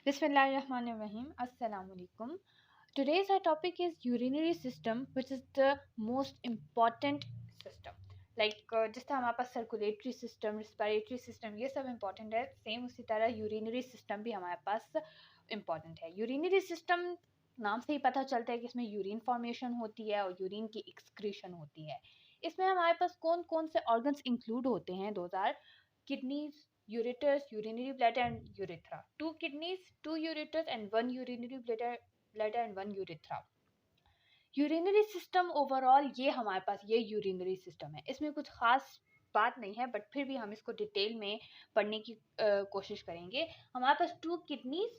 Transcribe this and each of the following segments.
Bismillahirrahmanirrahim. Assalamu alaikum. Today's our topic is urinary system, which is the most important system. जिस तरह हमारे पास circulatory system, respiratory system ये सब important है, same उसी तरह यूरिनरी सिस्टम भी हमारे पास इम्पॉर्टेंट है। यूरिनरी सिस्टम नाम से ही पता चलता है कि इसमें यूरिन फॉर्मेशन होती है और यूरिन की एक्सक्रीशन होती है। इसमें हमारे पास कौन कौन से ऑर्गन्स इंक्लूड होते हैं? Those are kidneys, ureters, urinary bladder and urethra. 2 kidneys, 2 ureters and 1 urinary bladder and 1 urethra. Urinary system overall ये हमारे पास ये यूरिनरी सिस्टम है। इसमें कुछ खास बात नहीं है, बट फिर भी हम इसको डिटेल में पढ़ने की कोशिश करेंगे। हमारे पास 2 kidneys,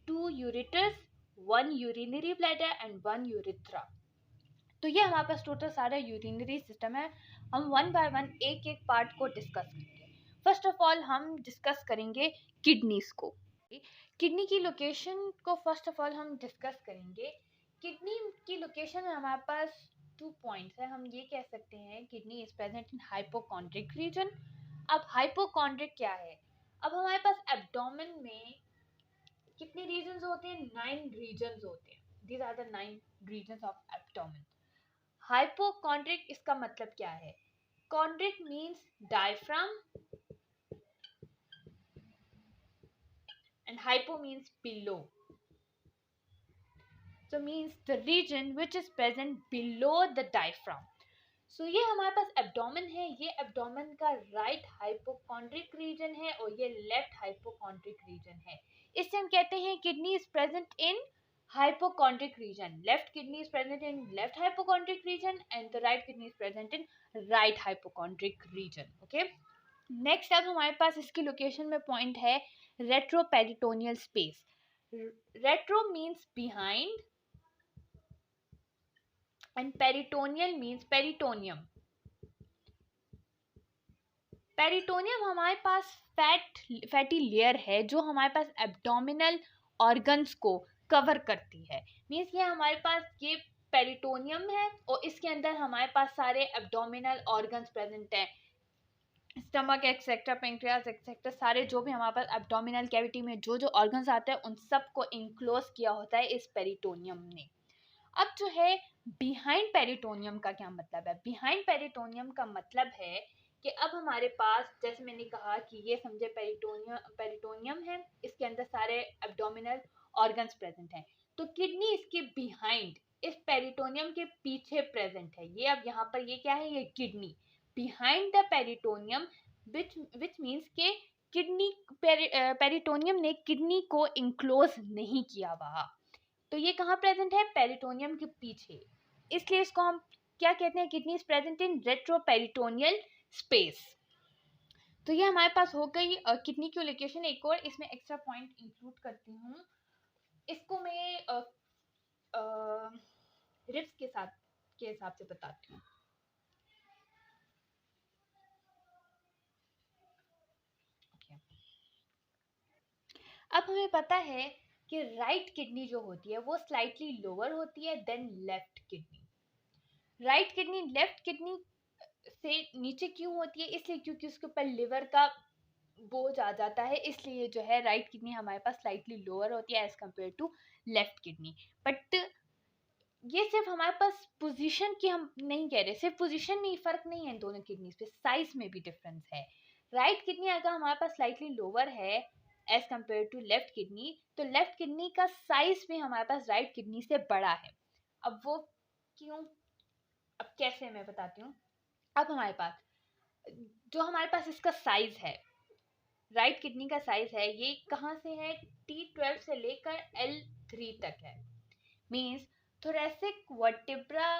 2 ureters, 1 urinary bladder and 1 urethra. तो ये हमारे पास टोटल सारा यूरिनरी सिस्टम है। हम वन बाय वन एक एक पार्ट को डिस्कस करेंगे। फर्स्ट ऑफ ऑल हम डिस्कस करेंगे किडनीज को। किडनी की लोकेशन को फर्स्ट ऑफ ऑल हम डिस्कस करेंगे। किडनी की लोकेशन में हमारे पास 2 पॉइंट्स है। हम ये कह सकते हैं kidney is present in hypochondriac region. अब हाइपोकॉन्ड्रिक क्या है? अब हमारे पास एब्डोमेन में कितने रीजन्स होते हैं? 9 रीजन्स होते हैं। These are the 9 regions of abdomen. Hypochondriac इसका मतलब क्या है? Chondric means diaphragm and hypo means below, so means the region which is present below the diaphragm. So ये हमारे पास एब्डोमेन है। ये एब्डोमेन का राइट हाइपोकॉन्ड्रिक रीजन है और ये लेफ्ट हाइपोकॉन्ड्रिक रीजन है। इससे हम कहते हैं kidney is present in hypochondric region. Left kidney is present in left hypochondric region and the right kidney is present in right hypochondric region. Okay. Next अब हमारे पास इसकी लोकेशन में पॉइंट है retroperitoneal space. Retro means behind and peritoneal means peritoneum. Peritoneum हमारे पास fatty layer है जो हमारे पास abdominal organs को कवर करती है। मीन्स ये हमारे पास ये पेरिटोनियम है और इसके अंदर हमारे पास सारे एब्डोमिनल ऑर्गन्स प्रेजेंट हैं। स्टमक एक्सेट्रा, पेंक्रियास एक्सेट्रा, सारे जो भी हमारे पास एब्डोमिनल कैविटी में जो जो ऑर्गन्स आते हैं उन सब को इंक्लोज किया होता है इस पेरिटोनियम ने। अब जो है बिहाइंड पेरिटोनियम का क्या मतलब है? बिहाइंड पेरिटोनियम का मतलब है कि अब हमारे पास, जैसे मैंने कहा कि ये समझे पेरिटोनियम है, इसके अंदर सारे एब्डोमिनल ऑर्गन्स प्रेजेंट हैं। तो किडनी इसके बिहाइंड, इस पेरिटोनियम के पीछे प्रेजेंट है। ये अब यहाँ पर ये क्या है? ये kidney behind the peritoneum, which means के किडनी पेरिटोनियम ने किडनी को इंक्लोज नहीं किया हुआ। तो ये कहाँ प्रेजेंट है? पेरिटोनियम के पीछे। इसलिए इसको हम क्या कहते हैं? Kidney is present in retroperitoneal space. तो ये हमारे पास हो गई किडनी की लोकेशन। एक और इसमें एक्स्ट्रा पॉइंट इंक्लूड करती हूँ। इसको मैं रिब्स के हिसाब से बताती हूँ। अब हमें पता है कि राइट किडनी जो होती है वो स्लाइटली लोअर होती है than left kidney. Right kidney left kidney से नीचे क्यों होती है? इसलिए क्योंकि उसके ऊपर लिवर का बोझ आ जाता है, इसलिए जो है राइट किडनी हमारे पास स्लाइटली लोअर होती है as compare to left kidney. But ये सिर्फ हमारे पास पोजीशन की हम नहीं कह रहे, सिर्फ पोजीशन में ही फर्क नहीं है, दोनों किडनीज पे साइज में भी डिफरेंस है। राइट किडनी अगर हमारे पास स्लाइटली लोअर है as compare to left kidney, तो लेफ्ट किडनी का साइज भी हमारे पास राइट किडनी से बड़ा है। अब वो क्यों, अब कैसे मैं बताती हूँ। अब हमारे पास जो हमारे पास इसका साइज है, राइट किडनी का साइज है, ये कहाँ से है? T12 से लेकर L3 तक है। मीन्स थोरेसिक वर्टिब्रा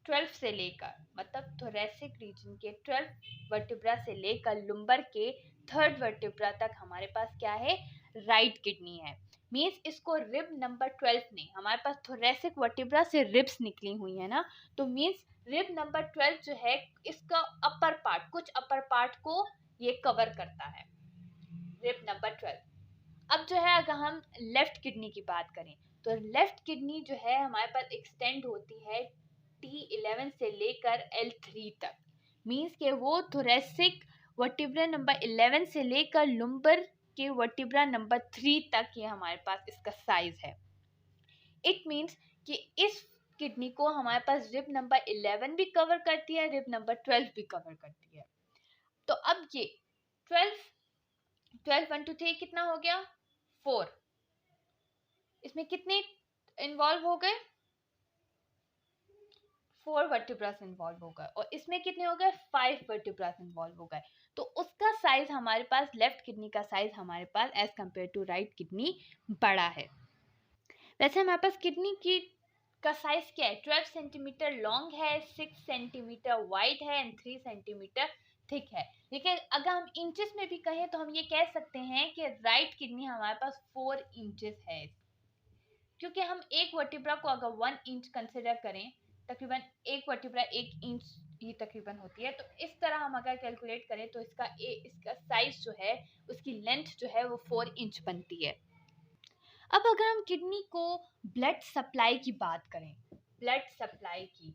12 से लेकर, मतलब थोरेसिक रीजन के 12 वर्टिब्रा से लेकर लुम्बर के 3rd वर्टिब्रा तक हमारे पास क्या है? राइट किडनी है। मीन्स इसको रिब नंबर 12 ने, हमारे पास थोरेसिक वर्टिब्रा से रिब्स निकली हुई है ना, तो मीन्स रिब नंबर 12 जो है इसका अपर पार्ट, कुछ अपर पार्ट को ये कवर करता है, रिब नंबर 12। अब जो है अगर हम लेफ्ट किडनी की बात करें तो लेफ्ट किडनी जो है हमारे पास एक्सटेंड होती है T11 से लेकर L3 तक। मीन्स के वो थोरेसिक वर्टिब्रा नंबर 11 से लेकर लुम्बर के वर्टिब्रा नंबर 3 तक ये हमारे पास इसका साइज है। इट मीन्स कि इस किडनी को हमारे पास रिब नंबर 11 भी कवर करती है, रिब नंबर 12 भी कवर करती है। तो अब ये 12 1 2 3 कितना हो गया 4, इसमें कितने इन्वॉल्व हो गए 4 वर्टिब्रास इन्वॉल्व हो गए, और इसमें कितने हो गए 5 वर्टिब्रास इन्वॉल्व हो गए। तो उसका साइज हमारे पास, लेफ्ट किडनी का साइज हमारे पास as compare to right kidney बड़ा है। वैसे हमारे पास किडनी की का साइज क्या है, 12 सेंटीमीटर लॉन्ग है, 6 सेंटीमीटर वाइड है एंड 3 सेंटीमीटर थिक है। लेकिन अगर हम इंचेस में भी कहें तो हम ये कह सकते हैं कि राइट किडनी हमारे पास 4 इंचेस है, क्योंकि हम एक वर्टिब्रा को अगर 1 इंच कंसिडर करें, तकरीबन एक वर्टिब्रा 1 इंच ही तकरीबन होती है, तो इस तरह हम अगर कैलकुलेट करें तो इसका साइज जो है, उसकी लेंथ जो है वो 4 इंच बनती है। अब अगर हम किडनी को ब्लड सप्लाई की बात करें, ब्लड सप्लाई की,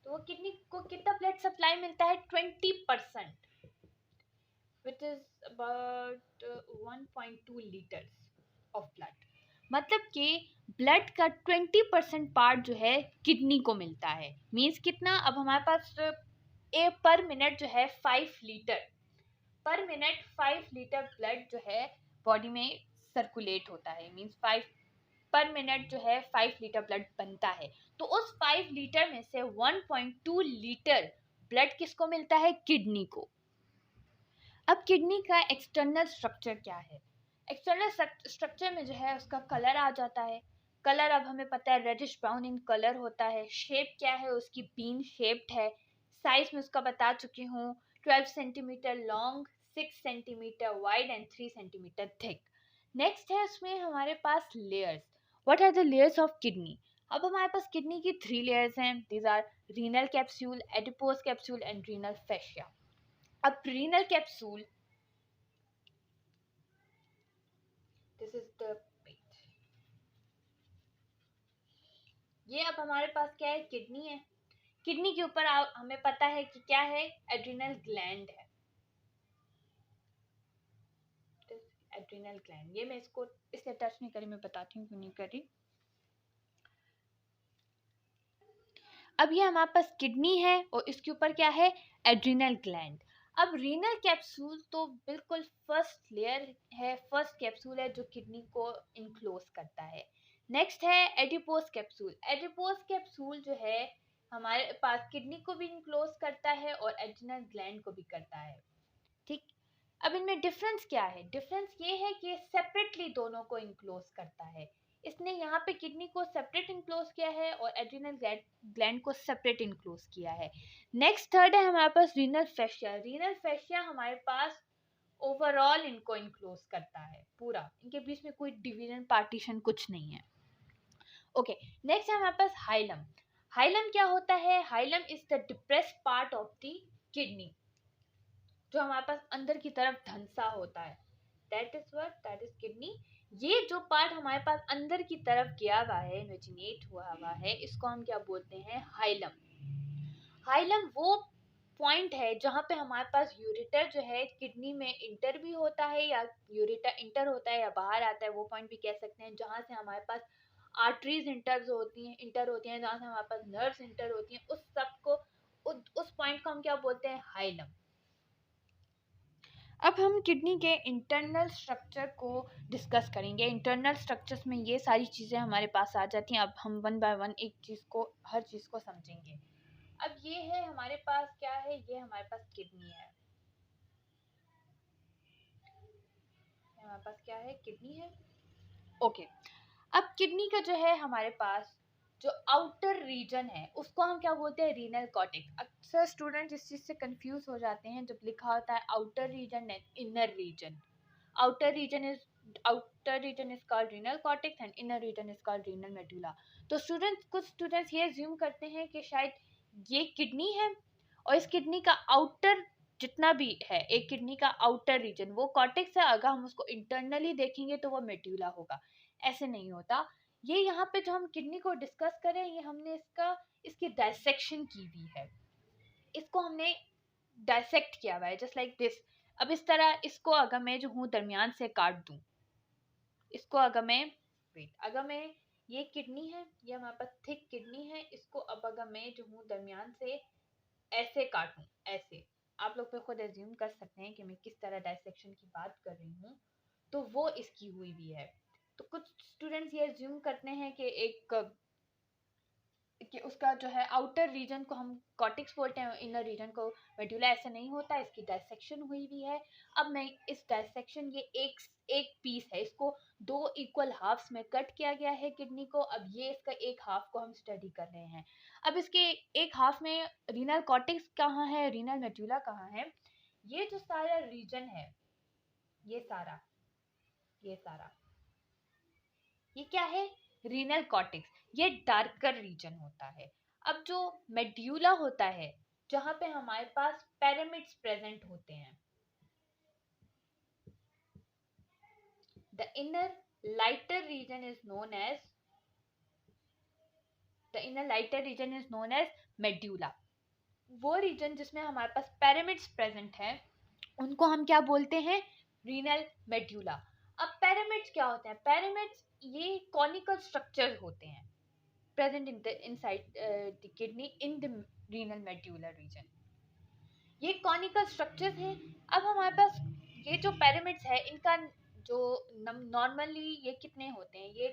तो वो किडनी को कितना ब्लड सप्लाई मिलता है 20%, which is about 1.2 litres of blood. मतलब कि ब्लड का 20% पार्ट जो है किडनी को मिलता है। मीन्स कितना, अब हमारे पास पर मिनट जो है 5 लीटर पर मिनट 5 लीटर ब्लड जो है बॉडी में सर्कुलेट होता है। मीन्स 5 पर मिनट जो है 5 लीटर ब्लड बनता है। तो उस 5 लीटर में से 1.2 लीटर ब्लड किसको मिलता है, किडनी को। अब किडनी का एक्सटर्नल स्ट्रक्चर क्या है, एक्सटर्नल स्ट्रक्चर में जो है उसका कलर आ जाता है। कलर अब हमें पता है रेडिश ब्राउन इन कलर होता है। शेप क्या है उसकी, बीन शेप्ड है। साइज में उसका बता चुकी हूँ, 12 centimetre long, 6 centimetre wide and 3 centimetre thick. Next है उसमें हमारे पास layers. What are the layers of kidney. अब हमारे पास किडनी की 3 लेयर्स हैं। These are renal capsule, adipose capsule and renal fascia. अब renal capsule, this is the page, ये अब हमारे पास क्या है, किडनी है। किडनी के ऊपर हमें पता है कि क्या है, एड्रिनल ग्लैंड है। एड्रिनल ग्लैंड, ये मैं इसको इसलिए टच नहीं करी, मैं बताती हूँ क्यों नहीं करी। अब ये हमारे पास किडनी है और इसके ऊपर क्या है, एड्रिनल ग्लैंड। अब रीनल कैप्सूल तो बिल्कुल फर्स्ट लेयर है, फर्स्ट कैप्सूल है जो किडनी को इनक्लोज करता है। नेक्स्ट है एडिपोज कैप्सूल। एडिपोज कैप्सूल जो है हमारे पास किडनी को भी इनक्लोज करता है और एड्रिनल ग्लैंड को भी करता है। ठीक, अब इनमें डिफरेंस क्या है, डिफरेंस ये है कि सेपरेटली दोनों को इनक्लोज करता है। इसने यहाँ पे किडनी को सेपरेट इनक्लोज किया है और एड्रिनल ग्लैंड को सेपरेट इनक्लोज किया है। नेक्स्ट थर्ड है हमारे पास रीनल फैशिया। रीनल फैशिया हमारे पास ओवरऑल इनको इनक्लोज करता है पूरा, इनके बीच में कोई डिवीजन पार्टीशन कुछ नहीं है। ओके, नेक्स्ट है हमारे पास हाइलम। हाइलम क्या होता है, hilum is the depressed part of the kidney, जो हमारे पास अंदर की तरफ धंसा होता है। That is what, that is kidney. ये जो पार्ट हमारे पास अंदर की तरफ गया हुआ है, इमेजिनेट हुआ है, इसको हम क्या बोलते हैं, हाइलम। हाइलम वो पॉइंट है जहाँ पे हमारे पास यूरेटर जो है किडनी में इंटर भी होता है, या यूरेटर इंटर होता है या बाहर आता है, वो पॉइंट भी कह सकते हैं, जहाँ से हमारे पास आर्टरीज इंटर होती हैं, जहाँ से हमारे पास नर्व्स इंटर होती हैं, उस सब को उस पॉइंट को हम क्या बोलते हैं, हाइलम। अब हम किडनी के इंटरनल स्ट्रक्चर को डिस्कस करेंगे। इंटरनल स्ट्रक्चर्स में ये सारी चीज़ें हमारे पास आ जाती हैं। अब हम वन बाय वन एक चीज़ को, हर चीज़ को समझेंगे। अब ये है हमारे पास क्या है, ये हमारे पास किडनी है, हमारे पास क्या है, किडनी है। ओके, अब किडनी का जो है हमारे पास जो आउटर रीजन है उसको हम क्या बोलते हैं, रीनल कॉर्टेक्स। अक्सर स्टूडेंट इस चीज़ से कंफ्यूज हो जाते हैं जब लिखा होता है outer region and inner region. outer region is called renal cortex and inner region is called renal medulla। तो कुछ स्टूडेंट्स ये assume करते हैं कि शायद ये किडनी है और इस किडनी का आउटर जितना भी है, एक किडनी का आउटर रीजन वो कॉर्टेक्स है, अगर हम उसको इंटरनली देखेंगे तो वो मेड्यूला होगा। ऐसे नहीं होता। ये यहाँ पे जो हम किडनी को डिस्कस करें, ये हमने इसकी डायसेक्शन की हुई है, इसको हमने डायसेक्ट किया हुआ है, जस्ट लाइक दिस। अब इस तरह इसको अगर मैं जो हूँ दरमियान से काट दूं, इसको अगर मैं ये किडनी है, ये हमारे पास थिक किडनी है, इसको अब अगर मैं जो हूँ दरमियान से ऐसे काटूं, ऐसे, आप लोग पे खुद एज्यूम कर सकते हैं कि मैं किस तरह डायसेक्शन की बात कर रही हूँ, तो वो इसकी हुई भी है। तो कुछ स्टूडेंट्स ये एज्यूम करते हैं कि उसका जो है आउटर रीजन को हम कॉर्टेक्स बोलते हैं, इनर रीजन को मेडुला, ऐसा नहीं होता, इसकी डायसेक्शन हुई भी है। अब मैं इस डायसेक्शन, ये एक पीस है, इसको 2 इक्वल हाफ्स में कट किया गया है किडनी को। अब ये इसका एक हाफ को हम स्टडी कर रहे हैं। अब इसके एक हाफ में रीनल कॉर्टेक्स कहाँ है, रीनल मेडुला कहाँ है, ये जो सारा रीजन है, ये सारा ये क्या है, रीनल कॉर्टेक्स, ये डार्कर रीजन होता है। अब जो मेड्यूला होता है, जहां पे हमारे पास पिरामिड्स प्रेजेंट होते हैं, the inner lighter region is known as medulla. वो रीजन जिसमें हमारे पास पिरामिड्स प्रेजेंट है, उनको हम क्या बोलते हैं, रीनल मेड्यूला। अब पिरामिड्स क्या होते हैं, पिरामिड्स ये कॉनिकल स्ट्रक्चर होते हैं present inside the kidney in the renal medulla region। ये कॉनिकल स्ट्रक्चर्स हैं। अब हमारे पास ये जो पिरामिड्स है, इनका जो नॉर्मली ये कितने होते हैं, ये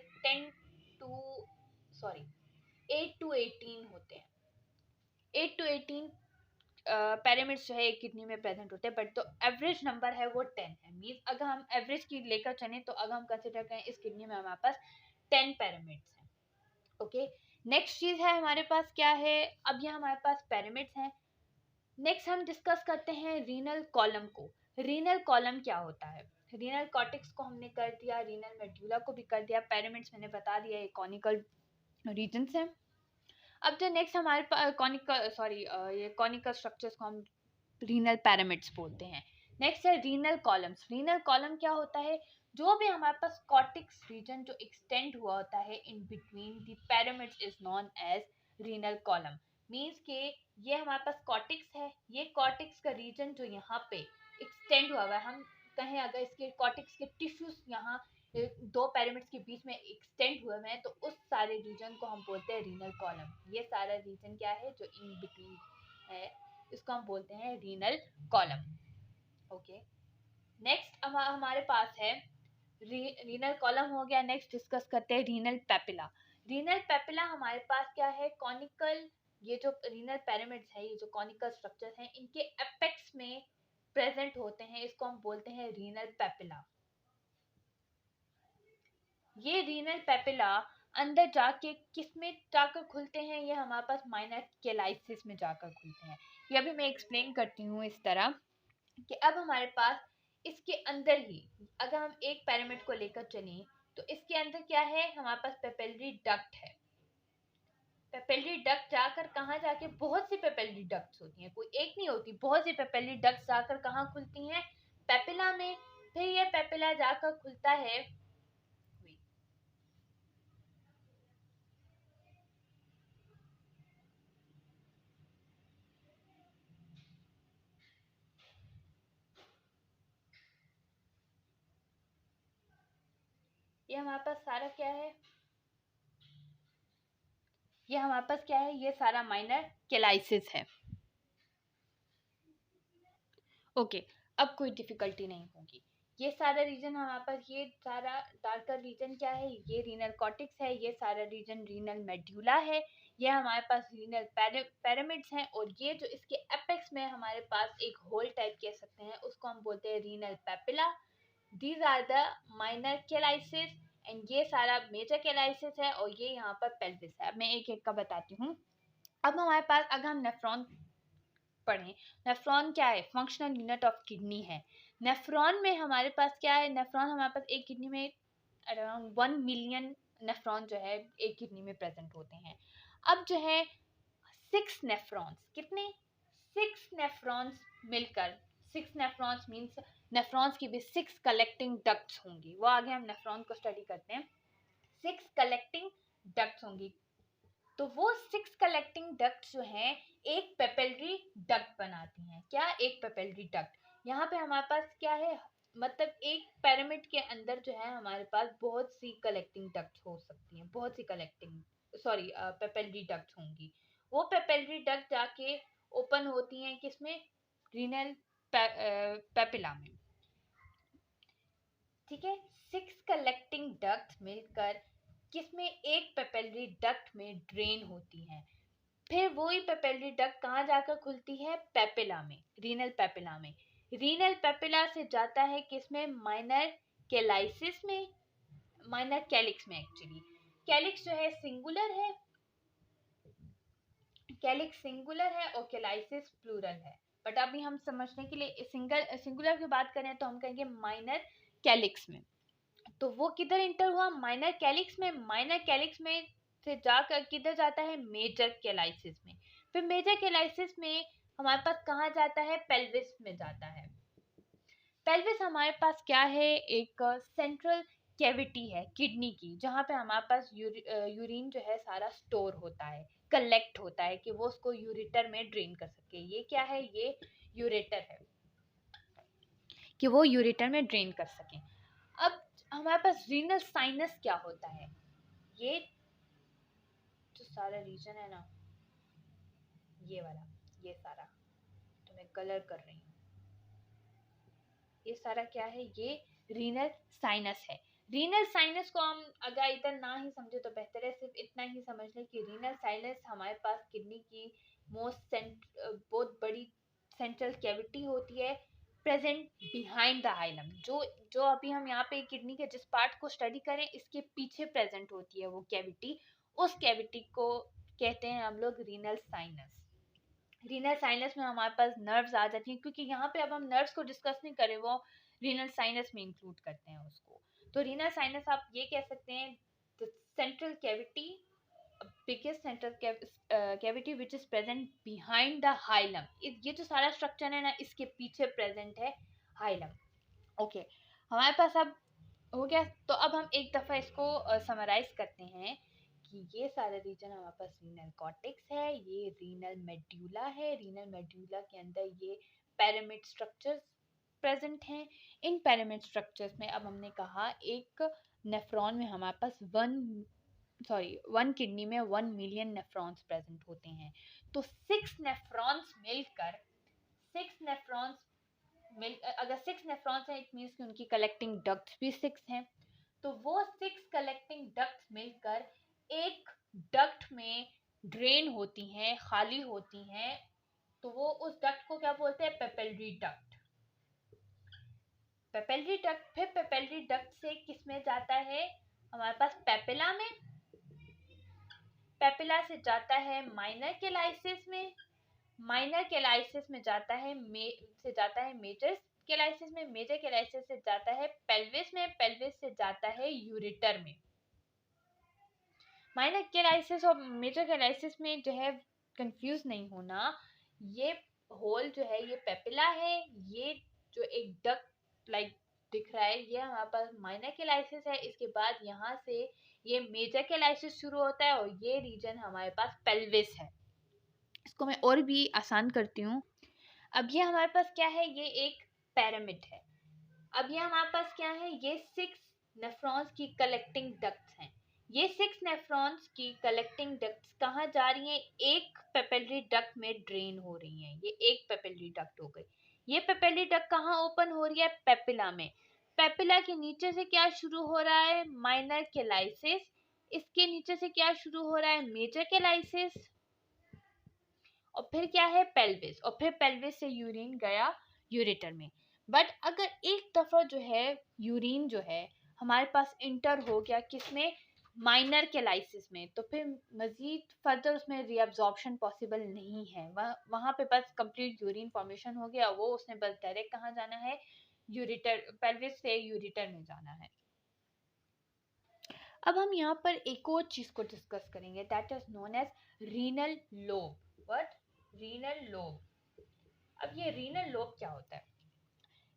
8 to 18 होते हैं। 8 to 18 पिरामिड्स जो है एक किडनी में प्रेजेंट होते हैं, बट तो एवरेज नंबर है वो 10 है। मींस अगर हम एवरेज की लेकर चलें, तो अगर हम कंसिडर करें इस किडनी में हमारे पास 10 पिरामिड्स हैं। ओके, नेक्स्ट चीज है हमारे पास क्या है, अब ये हमारे पास पिरामिड्स हैं। नेक्स्ट हम डिस्कस करते हैं रीनल कॉलम को। रीनल कॉलम क्या होता है, रीनल कॉर्टेक्स को हमने कर दिया, रीनल मेडुला को भी कर दिया, पिरामिड्स मैंने बता दिया, ये कॉनिकल रीजन्स हैं। अब जो नेक्स्ट हमारे पास ये कॉनिकल स्ट्रक्चर्स को हम रीनल पिरामिड्स बोलते हैं। नेक्स्ट है रीनल कॉलम्स। रीनल कॉलम क्या होता है, जो भी हमारे पास कॉर्टेक्स रीजन जो एक्सटेंड हुआ होता है in between the pyramids is known as renal column. Means के ये हमारे पास कॉर्टेक्स है, ये कॉर्टेक्स का रीजन जो यहाँ पे एक्सटेंड हुआ है, हम कहें अगर इसके कॉर्टेक्स के टिश्यूज यहाँ 2 पिरामिड्स के बीच में एक्सटेंड हुए हैं, तो उस सारे रीजन को हम बोलते हैं रीनल कॉलम। ये सारा रीजन क्या है जो इन बिटवीन है, इसको हम बोलते हैं रीनल कॉलम। ओके, नेक्स्ट हमारे पास है रीनल कॉलम हो गया। नेक्स्ट डिस्कस करते हैं रीनल पेपिला। रीनल पेपिला हमारे पास क्या है, कॉनिकल, ये जो रीनल पिरामिड्स है, ये जो कॉनिकल स्ट्रक्चर्स हैं, इनके एपेक्स में प्रेजेंट होते हैं, इसको हम बोलते हैं रीनल पेपिला। ये रीनल पेपिला अंदर जाके किस में जाकर खुलते हैं, ये हमारे पास माइनर कैलाइसिस में जाकर खुलते हैं। ये अभी मैं एक्सप्लेन करती हूँ इस तरह कि अब हमारे पास इसके अंदर ही अगर हम एक पिरामिड को लेकर चलें, तो इसके अंदर क्या है, हमारे पास पेपिलरी डक्ट है। पेपिलरी डक्ट जाकर कहाँ जाके, बहुत सी पेपिलरी डक्ट्स होती हैं, कोई एक नहीं होती, बहुत सी पेपिलरी डक्ट्स जाकर कहाँ खुलती हैं, पेपिला में। फिर ये पेपिला जाकर खुलता है, ये हमारे पास सारा क्या है, ये हमारे पास क्या है, ये सारा माइनर कैलाइसिस है। ओके, अब कोई डिफिकल्टी नहीं होगी। ये सारा रीजन हमारे पास, ये सारा डार्कर रीजन क्या है, ये रीनल कॉर्टेक्स है, ये सारा रीजन रीनल मेड्यूला है, ये हमारे पास रीनल पिरामिड्स हैं, और ये जो इसके एपेक्स में हमारे पास एक होल टाइप कह सकते हैं, उसको हम बोलते हैं renal papilla. These are the minor calyces, and ये सारा मेजर कैलाइसिस है, और ये यहाँ पर पेल्विस है। अब मैं एक एक का बताती हूँ। अब हमारे पास अगर हम नेफ्रॉन पढ़ें, नेफ्रॉन क्या है, फंक्शनल यूनिट ऑफ किडनी है। नेफ्रॉन में हमारे पास क्या है, नेफ्रॉन हमारे पास एक किडनी में अराउंड 1 मिलियन नेफ्रॉन जो है एक किडनी में प्रेजेंट होते हैं। अब जो है 6 नेफ्रॉन्स, कितने, 6 नेफ्रॉन्स मिलकर, 6 नेफ्रॉन्स मीन्स नेफ्रॉन्स की भी 6 कलेक्टिंग डक्ट्स होंगी, वो आगे हम नेफ्रॉन को स्टडी करते हैं। 6 कलेक्टिंग डक्ट्स होंगी, तो वो 6 कलेक्टिंग डक्ट जो हैं एक पेपिलरी डक्ट बनाती हैं। क्या, एक पेपिलरी डक्ट। यहाँ पे हमारे पास क्या है, मतलब एक पिरामिड के अंदर जो है हमारे पास बहुत सी कलेक्टिंग डक्ट हो सकती हैं, बहुत सी कलेक्टिंग सॉरी पेपेलरी डक्ट होंगी। वो पेपेलरी डक्ट जाके ओपन होती हैं किसमें, रीनल पेपिला में। ठीक है, 6 कलेक्टिंग डक्ट मिलकर किसमें, एक पेपेलरी डक्ट में ड्रेन होती हैं। फिर वही पेपेलरी डक्ट कहाँ जाकर खुलती है, पेपिला में, रीनल पेपिला में। रीनल पेपिला से जाता है किसमें, माइनर कैलाइसिस में, माइनर कैलिक्स में। एक्चुअली कैलिक्स जो है सिंगुलर है, कैलिक्स सिंगुलर है और कैलाइसिस प्लूरल है। बट अभी हम समझने के लिए सिंगुलर की बात करें तो हम कहेंगे माइनर कैलिक्स में। तो वो किधर इंटर हुआ, माइनर कैलिक्स में। माइनर कैलिक्स में से जाकर किधर जाता है, मेजर कैलाइसिस में। फिर मेजर कैलाइसिस में हमारे पास कहाँ जाता है, पेल्विस में जाता है। पेल्विस हमारे पास क्या है, एक सेंट्रल कैविटी है किडनी की, जहाँ पे हमारे पास यूरिन जो है सारा स्टोर होता है, कलेक्ट होता है कि वो उसको यूरेटर में ड्रेन कर सके। ये क्या है, ये यूरेटर है कि वो यूरेटर में ड्रेन कर सके। अब हमारे पास रीनल साइनस क्या होता है, ये जो सारा रीजन है ना, ये वाला, ये सारा तो मैं कलर कर रही हूँ, ये सारा क्या है, ये रीनल साइनस है। रीनल साइनस को हम अगर इधर ना ही समझे तो बेहतर है, सिर्फ इतना ही समझ लें कि रीनल साइनस हमारे पास किडनी की बहुत बड़ी सेंट्रल कैविटी होती है, प्रेजेंट बिहाइंड द हाइलम। जो जो अभी हम यहाँ पे किडनी के जिस पार्ट को स्टडी करें, इसके पीछे प्रेजेंट होती है वो कैविटी। उस कैविटी को कहते हैं हम लोग रीनल साइनस। रीनल साइनस में हमारे पास नर्व्स आ जाती हैं, क्योंकि यहाँ पे अब हम नर्व्स को डिस्कस नहीं करें, वो रीनल साइनस में इंक्लूड करते हैं उसको। तो रीनल साइनस आप ये कह सकते हैं, the central cavity, biggest central cavity which is present behind the hilum. ये जो सारा स्ट्रक्चर है ना, इसके पीछे प्रेजेंट है हाइलम। ओके, हमारे पास अब हो गया। तो अब हम एक दफा इसको समराइज करते हैं कि ये सारे रीजन हमारे पास रीनल कॉर्टेक्स है, ये रीनल मेड्यूला है, रीनल मेड्यूला के अंदर ये पिरामिड स्ट्रक्चर्स प्रेजेंट हैं। इन पिरामिड स्ट्रक्चर्स में अब हमने कहा एक नेफ्रॉन में हमारे पास 1 किडनी में 1 मिलियन नेफ्रॉन्स प्रेजेंट होते हैं। तो 6 नेफ्रॉन्स मिलकर, 6 नेफ्रॉन्स अगर 6 नेफ्रॉन्स हैं, इट मीन्स कि उनकी कलेक्टिंग डक्ट्स भी 6 हैं। तो वो 6 कलेक्टिंग डक्ट्स मिलकर एक डक्ट में ड्रेन होती हैं, खाली होती हैं। तो वो उस डक्ट को क्या बोलते हैं, पेपेलरी डक्ट। पेपेलरी डक्ट, फिर पेपेलरी डक्ट से किस में जाता है, हमारे पास पेपिला में। पेपिला से जाता है माइनर कैलाइसिस में, माइनर कैलाइसिस में जाता है मेजर कैलाइसिस में, मेजर कैलाइसिस से जाता है पेल्विस में, पेल्विस से जाता है यूरेटर में। माइनर कैलाइसिस और मेजर कैलाइसिस में जो है कंफ्यूज नहीं होना, ये होल जो है ये पेपिला है, ये जो एक डक्ट लाइक दिख रहा है ये हमारे पास माइनर कैलाइसिस है। इसके बाद यहाँ से ये मेजर कैलाइसिस शुरू होता है और ये रीजन हमारे पास पेल्विस है। इसको मैं और भी आसान करती हूँ। अब ये हमारे पास क्या है, ये एक पिरामिड है। अब ये हमारे पास क्या है, ये 6 नेफ्रॉन्स की कलेक्टिंग डक्ट्स हैं। ये 6 नेफ्रॉन्स की कलेक्टिंग डक्ट्स कहाँ जा रही हैं, एक पेपिलरी डक्ट में ड्रेन हो रही हैं। ये एक पेपिलरी डक्ट हो गई। ये पेपिलरी डक्ट कहाँ ओपन हो रही है, पेपिला में। पेपिला के नीचे से क्या शुरू हो रहा है, माइनर कैलाइसिस। इसके नीचे से क्या शुरू हो रहा है, मेजर कैलाइसिस। और फिर क्या है, पेल्विस। और फिर पेल्विस से यूरिन गया यूरेटर में। बट अगर एक दफा जो है यूरिन जो है हमारे पास इंटर हो गया किसमें, माइनर कैलाइसिस में, तो फिर मजीद फर्दर उसमें रीअब्जॉर्प्शन पॉसिबल नहीं है। वहाँ पे बस कंप्लीट यूरिन फॉर्मेशन हो गया, वो उसने बस डायरेक्ट कहाँ जाना है, यूरेटर, पेल्विस से यूरेटर में जाना है। अब हम यहाँ पर एक और चीज को डिस्कस करेंगे, that is known as renal lobe. What, renal lobe. अब ये रीनल लोब क्या होता है,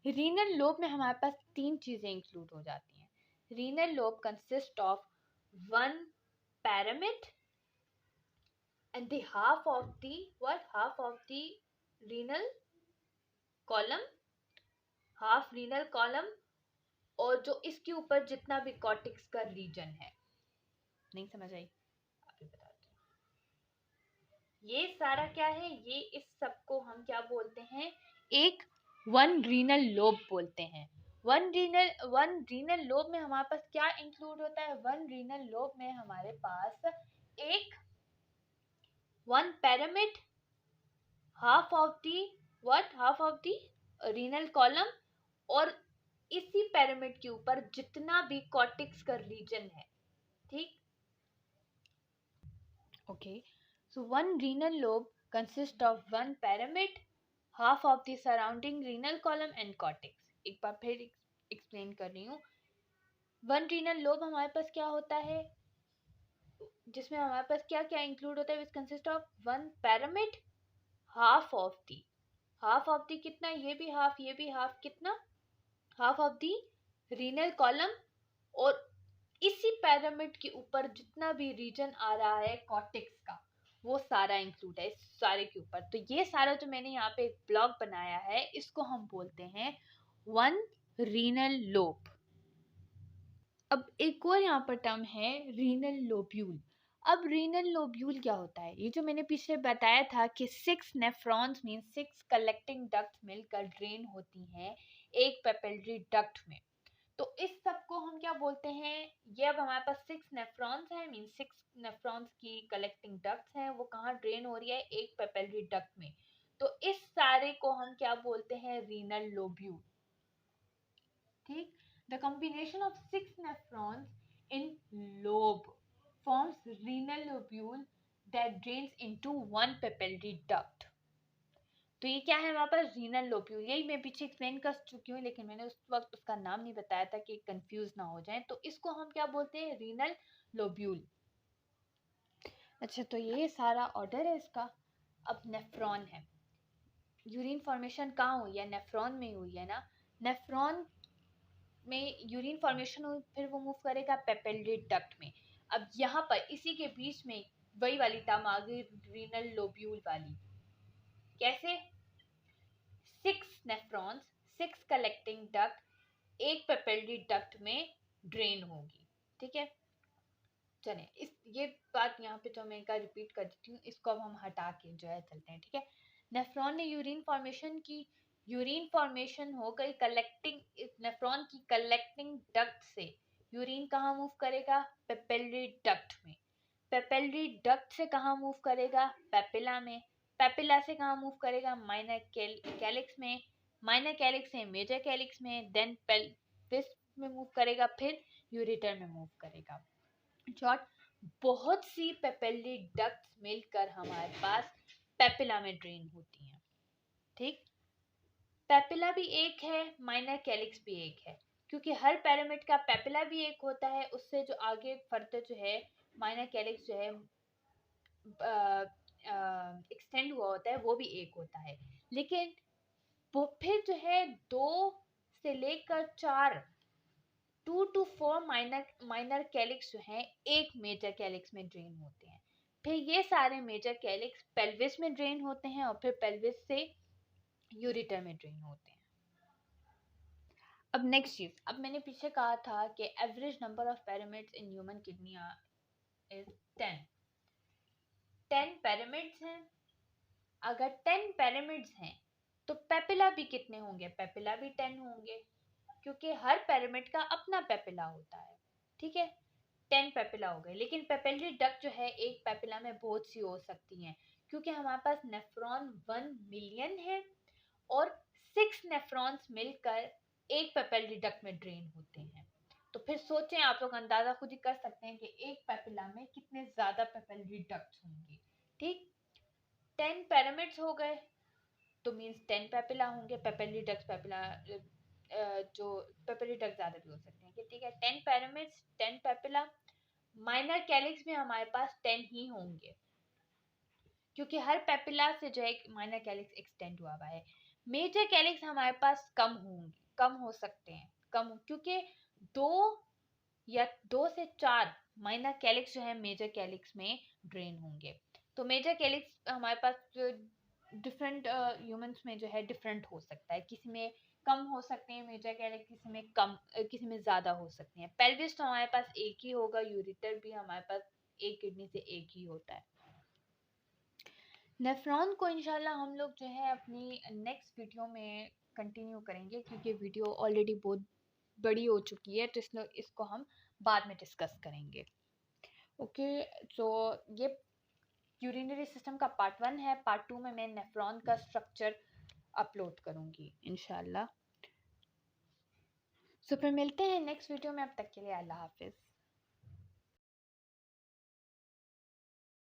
रीनल लोब में हमारे पास 3 चीजें इंक्लूड हो जाती हैं। Renal lobe consist of 1 pyramid and the half of the renal column half renal column और जो इसके ऊपर जितना भी कॉर्टेक्स का रीजन है। नहीं समझ आई? अभी बताते हैं। ये सारा क्या है, ये इस सब को हम क्या बोलते हैं, एक वन रीनल लोब बोलते हैं। वन रीनल लोब में हमारे पास क्या इंक्लूड होता है? वन रीनल लोब में हमारे पास एक one pyramid, half of the renal column, और इसी pyramid के ऊपर जितना भी कॉर्टेक्स का रीजन है। ठीक, okay, so one renal lobe consists of one pyramid, half of the surrounding renal column and cortex। एक बार फिर एक्सप्लेन कर रही हूँ। वन रीनल लोब हमारे पास क्या होता है, जिसमें हमारे पास क्या क्या इंक्लूड होता है? Which consist of one pyramid, half of the कितना, ये भी हाफ, ये भी हाफ, कितना, half of the renal column, और इसी पैरामिड के ऊपर जितना भी रीजन आ रहा है कॉर्टेक्स का, वो सारा इंक्लूड है इस सारे के ऊपर। तो ये सारा जो मैंने यहाँ पे एक ब्लॉक बनाया है, इसको हम बोलते हैं वन रीनल लोब। अब एक और यहाँ पर टर्म है रीनल लोब्यूल। अब रीनल लोब्यूल क्या होता है? ये जो मैंने पीछे बताया था कि 6 नेफ्रॉन्स मीन 6 कलेक्टिंग डक्ट्स मिलकर ड्रेन होती हैं एक पेपिलरी डक्ट में। तो इस सब को हम क्या बोलते हैं? ये अब हमारे पास 6 नेफ्रॉन्स हैं, मीन 6 नेफ्रॉन्स की कलेक्टिंग डक्ट्स हैं, वो कहाँ ड्रेन हो रही है? एक पेपिलरी डक्ट में। तो इस सारे को हम क्या बोलते हैं? Renal lobule. ठीक, the combination of 6 nephrons in lobe forms renal lobule that drains into one papillary duct। तो ये क्या है हमारे पास? Renal lobule. यही मैं पीछे एक्सप्लेन कर चुकी हूँ, लेकिन मैंने उस वक्त उसका नाम नहीं बताया था कि कंफ्यूज ना हो जाए। तो इसको हम क्या बोलते हैं? Renal lobule. अच्छा, तो ये सारा ऑर्डर है इसका। अब नेफ्रॉन है, यूरिन फॉर्मेशन कहाँ हुई है? नेफ्रॉन में हुई है ना। नेफ्रॉन में यूरिन फॉर्मेशन हुई, फिर वो मूव करेगा पेपिलरी डक्ट में। अब यहाँ पर इसी के बीच में वही वाली टर्म आ गई, रीनल लोब्यूल वाली। कैसे? 6 नेफ्रॉन्स, 6 कलेक्टिंग डक्ट एक पेपिलरी डक्ट में ड्रेन होगी। ठीक है, चले इस ये बात यहाँ पे जो मैं एक रिपीट कर देती हूँ, इसको अब हम हटा के जो है चलते हैं। ठीक है, नेफ्रॉन ने यूरिन फॉर्मेशन की, यूरिन फॉर्मेशन हो गई, कलेक्टिंग नेफ्रॉन की कलेक्टिंग डक्ट से यूरिन कहाँ मूव करेगा? पेपिलरी डक्ट में। पेपिलरी डक्ट से कहाँ मूव करेगा? पेपिला में। पेपिला से कहाँ मूव करेगा? माइनर कैलिक्स में। माइनर कैलिक्स से मेजर कैलिक्स में, देन पेल्विस में मूव करेगा, फिर यूरेटर में मूव करेगा। शॉर्ट, बहुत सी पेपिलरी डक्ट्स मिलकर हमारे पास पेपिला में ड्रेन होती हैं। ठीक, पेपिला भी एक है, माइनर कैलिक्स भी एक है, क्योंकि हर पैरामिड का पेपिला भी एक होता है, उससे जो आगे फर्दर जो है माइनर कैलिक्स जो है एक्सटेंड हुआ होता है, वो भी एक होता है। लेकिन वो फिर जो है 2 से लेकर 4, 2 to 4 माइनर कैलिक्स जो हैं एक मेजर कैलिक्स में ड्रेन होते हैं। फिर ये सारे मेजर कैलिक्स पेल्विस में ड्रेन होते हैं, और फिर पेल्विस से यूरेटर में ड्रेन होते हैं। अब नेक्स्ट चीज, अब मैंने पीछे कहा था कि average number of pyramids in human kidney is 10। 10 pyramids हैं। अगर 10 पिरामिड्स हैं तो पेपिला भी कितने होंगे? पेपिला भी 10 होंगे, क्योंकि हर पिरामिड का अपना पेपिला होता है। ठीक है, 10 पेपिला हो गए। लेकिन पेपिलरी डक्ट जो है एक पेपिला में बहुत सी हो सकती हैं, क्योंकि हमारे पास नेफ्रॉन 1 मिलियन है, और 6 नेफ्रॉन्स मिलकर एक पेपिलरी डक्ट में ड्रेन होते हैं। तो फिर सोचें, आप लोग अंदाजा खुद ही कर सकते हैं कि एक पेपिला में कितने ज्यादा पेपिलरी डक्ट्स होंगे। ठीक, 10 पिरामिड्स हो गए तो मींस 10 पेपिला होंगे। पेपिलरी डक्ट पेपिला जो पेपिलरी डक्ट ज्यादा भी हो सकते हैं। ठीक है, 10 पिरामिड्स, 10 पेपिला। माइनर कैलिक्स में हमारे पास 10 ही होंगे, क्योंकि हर पेपिला से जो है माइनर कैलिक्स एक्सटेंड हुआ है। मेजर कैलिक्स हमारे पास कम होंगे, कम हो सकते हैं, कम, क्योंकि 2 से 4 माइनर कैलिक्स जो है मेजर कैलिक्स में ड्रेन होंगे। तो मेजर कैलिक्स हमारे पास डिफरेंट ह्यूमंस में जो है डिफरेंट हो सकता है। किसी में कम हो सकते हैं मेजर कैरेक्टर, किसी में कम, किसी में ज़्यादा हो सकते हैं। पेल्विस तो हमारे पास एक ही होगा, यूरिटर भी हमारे पास एक किडनी से एक ही होता है। नेफ्रॉन को इंशाल्लाह हम लोग जो है अपनी नेक्स्ट वीडियो में कंटिन्यू करेंगे, क्योंकि वीडियो ऑलरेडी बहुत बड़ी हो चुकी है, तो इसलिए इसको हम बाद में डिस्कस करेंगे। ओके, सो ये यूरिनरी सिस्टम का पार्ट 1 है। पार्ट 2 में मैं नेफ्रॉन का स्ट्रक्चर अपलोड करूँगी इंशाल्लाह। सो फिर मिलते हैं नेक्स्ट वीडियो में, अब तक के लिए अल्लाह हाफिज़।